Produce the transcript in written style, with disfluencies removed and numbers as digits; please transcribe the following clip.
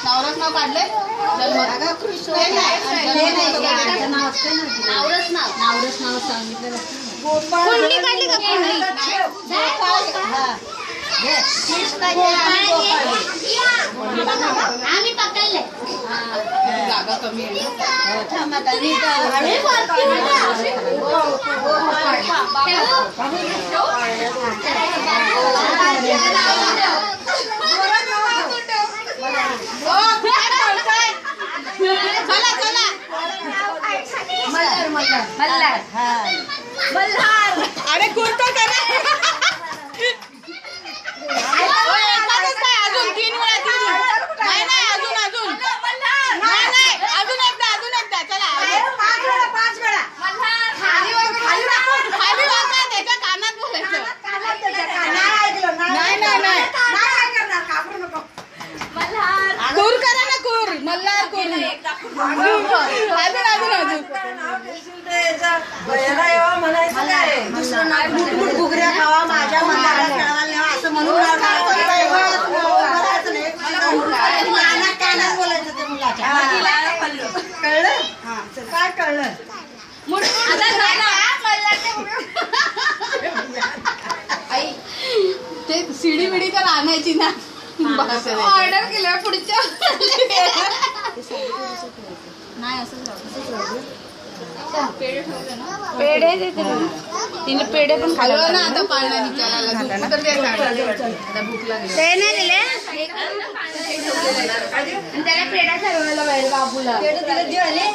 नावरस नाव काढले नावरस नाव सांगितलं कुंडली काढली का आम्ही पकडले जागा कमी आहे मल्हार अरे कुर्ता करा अजून 3 वेळा नाही नाही अजून नाही अजून एकदा चला 5 वेळा खाली वाका त्याच्या कानात बोलायचं नाही कूर करा ना कूर मल्हार कूर दुसरं नाव मुठमुठ घुगऱ्या खावा माझ्या मल्हारा खेळायला न्यावा असं म्हणून कानात बोलायचं ते मुलाच्या कळलं हा काय कळलं ते सीडी बिडी तर आणायची ना ऑर्डर केलं पुढच्या नाही असंच पेढे देते तिने पेढे पण खाल्लं ना आता पाळणा विचारायला तर ते भूक लागली ते नाही दिले त्याला पेढा ठरवायला पाहिजे बाबूला हलका आहे